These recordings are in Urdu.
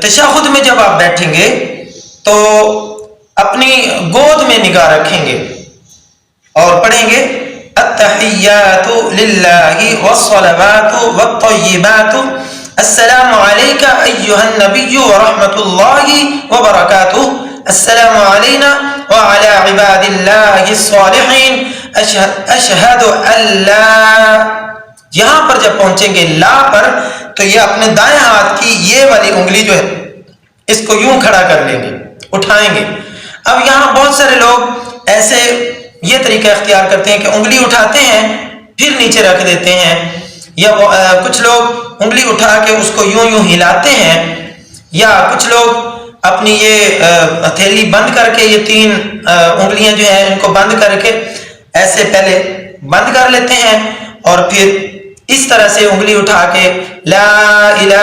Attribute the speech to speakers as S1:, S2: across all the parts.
S1: تشہد میں جب آپ بیٹھیں گے تو اپنی گود میں نگاہ رکھیں گے اور پڑھیں گے التحیات للہ والصلوات والطیبات السلام علیکہ ایہا النبی ورحمۃ اللہ وبرکاتہ السلام علینا وعلی عباد اللہ الصالحین اشہد ان لا. یہاں پر جب پہنچیں گے لا پر تو یہ اپنے دائیں ہاتھ کی یہ والی انگلی جو ہے اس کو یوں کھڑا کر لیں گے, اٹھائیں گے. اب یہاں بہت سارے لوگ ایسے یہ طریقہ اختیار کرتے ہیں کہ انگلی اٹھاتے ہیں پھر نیچے رکھ دیتے ہیں, یا کچھ لوگ انگلی اٹھا کے اس کو یوں یوں ہلاتے ہیں, یا کچھ لوگ اپنی یہ ہتھیلی بند کر کے یہ 3 انگلیاں جو ہیں ان کو بند کر کے ایسے پہلے بند کر لیتے ہیں اور پھر اس طرح سے انگلی اٹھا کے لا الہ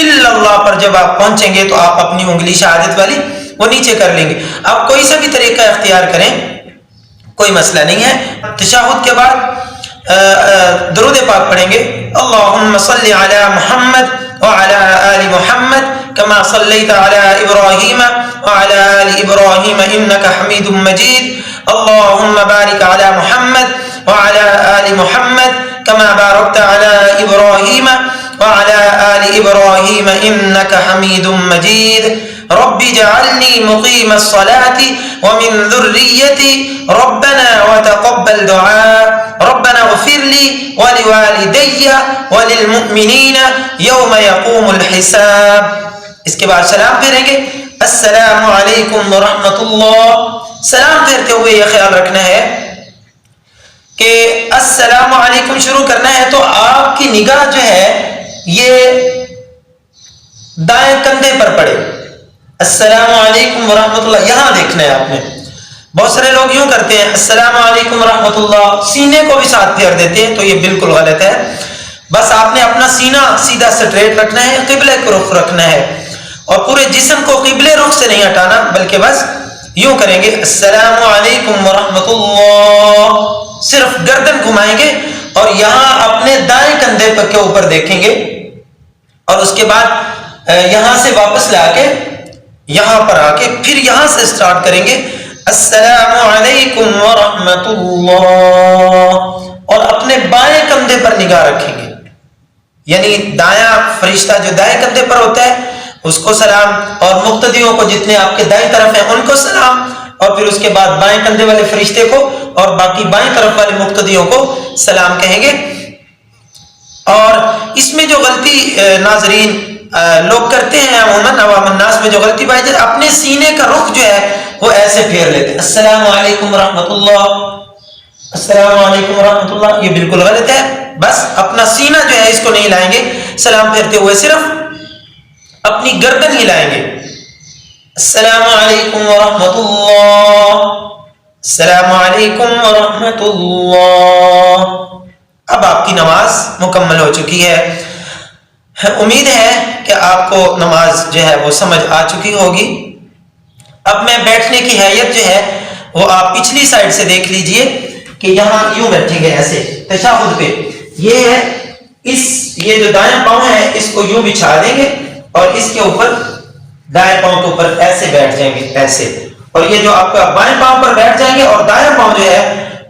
S1: الا اللہ پر جب آپ پہنچیں گے تو آپ اپنی انگلی شہادت والی وہ نیچے کر لیں گے. آپ کوئی سا بھی طریقہ اختیار کریں, کوئی مسئلہ نہیں ہے. تشہد کے بعد درود پاک پڑھیں گے اللہم صلی علی محمد وعلی آل محمد كما صليت على إبراهيم وعلى آل إبراهيم إنك حميد مجيد اللهم بارك على محمد وعلى آل محمد كما باركت على إبراهيم وعلى آل إبراهيم إنك حميد مجيد رب اجعلني مقيم الصلاة ومن ذريتي ربنا وتقبل دعاء ربنا اغفر لي ولوالدي وللمؤمنين يوم يقوم الحساب. اس کے بعد سلام پھیریں گے السلام علیکم ورحمۃ اللہ. سلام پھیرتے ہوئے یہ خیال رکھنا ہے کہ السلام علیکم شروع کرنا ہے تو آپ کی نگاہ جو ہے یہ دائیں کندھے پر پڑے. السلام علیکم ورحمۃ اللہ یہاں دیکھنا ہے آپ نے. بہت سارے لوگ یوں کرتے ہیں السلام علیکم ورحمۃ اللہ, سینے کو بھی ساتھ پھیر دیتے ہیں, تو یہ بالکل غلط ہے. بس آپ نے اپنا سینہ سیدھا سٹریٹ رکھنا ہے, قبلے کو رخ رکھنا ہے اور پورے جسم کو قبلے رخ سے نہیں ہٹانا, بلکہ بس یوں کریں گے السلام علیکم ورحمۃ اللہ, صرف گردن گھمائیں گے اور یہاں اپنے دائیں کندھے پر کے اوپر دیکھیں گے اور اس کے بعد یہاں سے واپس لا کے یہاں پر آ کے پھر یہاں سے سٹارٹ کریں گے السلام علیکم ورحمۃ اللہ اور اپنے بائیں کندھے پر نگاہ رکھیں گے. یعنی دایاں فرشتہ جو دائیں کندھے پر ہوتا ہے اس کو سلام, اور مقتدیوں کو جتنے آپ کے دائیں طرف ہیں ان کو سلام, اور پھر اس کے بعد بائیں کندھے والے فرشتے کو اور باقی بائیں طرف والے مقتدیوں کو سلام کہیں گے. اور اس میں جو غلطی ناظرین لوگ کرتے ہیں عموماً عوام الناس میں جو غلطی پائی جاتی ہے, اپنے سینے کا رخ جو ہے وہ ایسے پھیر لیتے ہیں السلام علیکم ورحمۃ اللہ السلام علیکم ورحمۃ اللہ, یہ بالکل غلط ہے. بس اپنا سینہ جو ہے اس کو نہیں لائیں گے سلام پھیرتے ہوئے, صرف اپنی گردن ہی لائیں گے السلام علیکم ورحمۃ اللہ السلام علیکم ورحمۃ اللہ. اب آپ کی نماز مکمل ہو چکی ہے. امید ہے کہ آپ کو نماز جو ہے وہ سمجھ آ چکی ہوگی. اب میں بیٹھنے کی حیت جو ہے وہ آپ پچھلی سائڈ سے دیکھ لیجئے کہ یہاں یوں بیٹھیں گے ایسے تشہد پہ. یہ ہے یہ جو دائیں پاؤں ہے اس کو یوں بچھا دیں گے اور اس کے اوپر دائیں پاؤں کے اوپر ایسے بیٹھ جائیں گے ایسے, اور یہ جو آپ کا بائیں پاؤں پر بیٹھ جائیں گے اور دائیں پاؤں جو ہے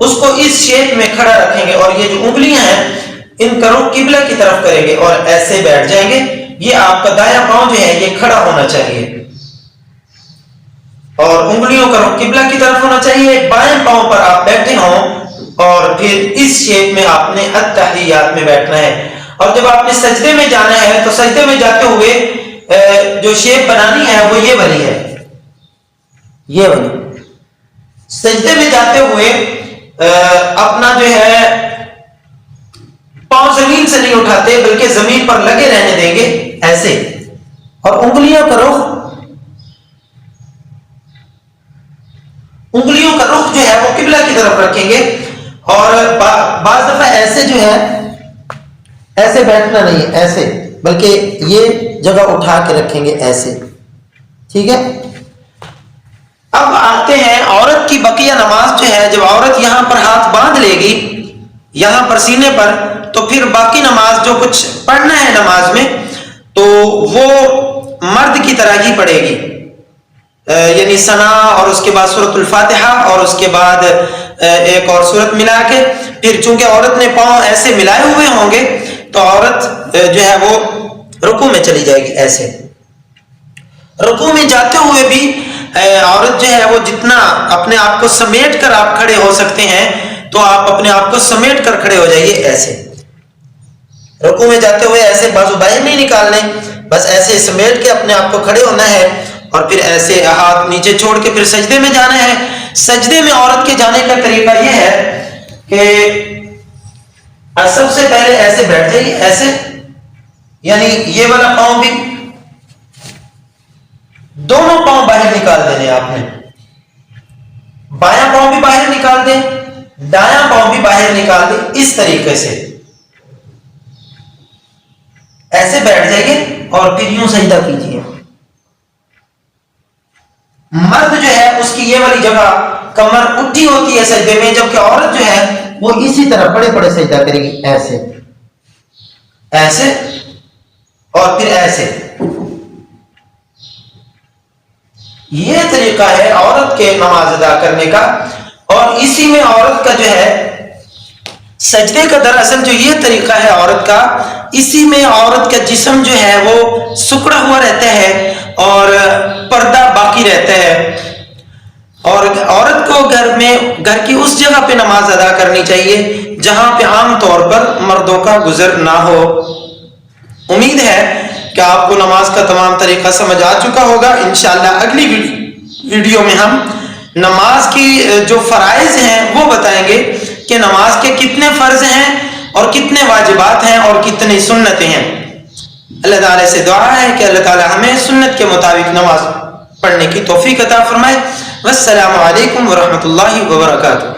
S1: اس کو اس شیپ میں کھڑا رکھیں گے اور یہ جو انگلیاں ہیں ان کا رخ قبلہ کی طرف کریں گے اور ایسے بیٹھ جائیں گے. یہ آپ کا دایاں پاؤں جو ہے یہ کھڑا ہونا چاہیے اور انگلیوں کا رخ قبلہ کی طرف ہونا چاہیے. بائیں پاؤں پر آپ بیٹھے ہوں اور پھر اس شیپ میں آپ نے التحیات میں بیٹھنا ہے. اور جب آپ نے سجدے میں جانا ہے تو سجدے میں جاتے ہوئے جو شیپ بنانی ہے وہ یہ والی ہے, یہ والی. سجدے میں جاتے ہوئے اپنا جو ہے پاؤں زمین سے نہیں اٹھاتے بلکہ زمین پر لگے رہنے دیں گے ایسے, اور انگلیوں کا رخ جو ہے وہ قبلہ کی طرف رکھیں گے. اور بعض دفعہ ایسے جو ہے ایسے بیٹھنا نہیں ہے ایسے, بلکہ یہ جگہ اٹھا کے رکھیں گے ایسے, ٹھیک ہے. اب آتے ہیں عورت کی بقیہ نماز جو ہے, جب عورت یہاں پر ہاتھ باندھ لے گی یہاں پر سینے پر, تو پھر باقی نماز جو کچھ پڑھنا ہے نماز میں تو وہ مرد کی طرح ہی پڑھے گی، یعنی ثنا اور اس کے بعد سورۃ الفاتحہ اور اس کے بعد ایک اور سورت ملا کے، پھر چونکہ عورت نے پاؤں ایسے ملائے ہوئے ہوں گے تو عورت جو ہے وہ رکوع میں چلی جائے گی. ایسے رکوع میں جاتے ہوئے بھی عورت جو ہے وہ جتنا اپنے آپ کو سمیٹ کر آپ کھڑے ہو سکتے ہیں تو آپ اپنے آپ کو سمیٹ کر کھڑے ہو جائیے. ایسے رکوع میں جاتے ہوئے ایسے بازو باہر نہیں نکالنے، بس ایسے سمیٹ کے اپنے آپ کو کھڑے ہونا ہے اور پھر ایسے ہاتھ نیچے چھوڑ کے پھر سجدے میں جانا ہے. سجدے میں عورت کے جانے کا طریقہ یہ ہے کہ سب سے پہلے ایسے بیٹھ جائیے، ایسے، یعنی یہ والا پاؤں بھی، دونوں پاؤں باہر نکال دینے آپ نے، بایاں پاؤں بھی باہر نکال دیں، دایاں پاؤں بھی باہر نکال دیں. اس طریقے سے ایسے بیٹھ جائیے اور پھر یوں سجدہ کیجیے. مرد جو ہے اس کی یہ والی جگہ کمر اٹھی ہوتی ہے سجدے میں، جبکہ عورت جو ہے وہ اسی طرح بڑے بڑے سجدہ کرے گی. ایسے ایسے اور پھر ایسے. یہ طریقہ ہے عورت کے نماز ادا کرنے کا، اور اسی میں عورت کا جو ہے سجدے کا دراصل جو یہ طریقہ ہے عورت کا، اسی میں عورت کا جسم جو ہے وہ سکڑا ہوا رہتا ہے اور پردہ باقی رہتا ہے. اور عورت کو گھر کی اس جگہ پہ نماز ادا کرنی چاہیے جہاں پہ عام طور پر مردوں کا گزر نہ ہو. امید ہے کہ آپ کو نماز کا تمام طریقہ سمجھ آ چکا ہوگا. انشاءاللہ اگلی ویڈیو میں ہم نماز کی جو فرائض ہیں وہ بتائیں گے کہ نماز کے کتنے فرض ہیں اور کتنے واجبات ہیں اور کتنی سنتیں ہیں. اللہ تعالیٰ سے دعا ہے کہ اللہ تعالیٰ ہمیں سنت کے مطابق نماز پڑھنے کی توفیق عطا فرمائے. والسلام علیکم ورحمۃ اللہ وبرکاتہ.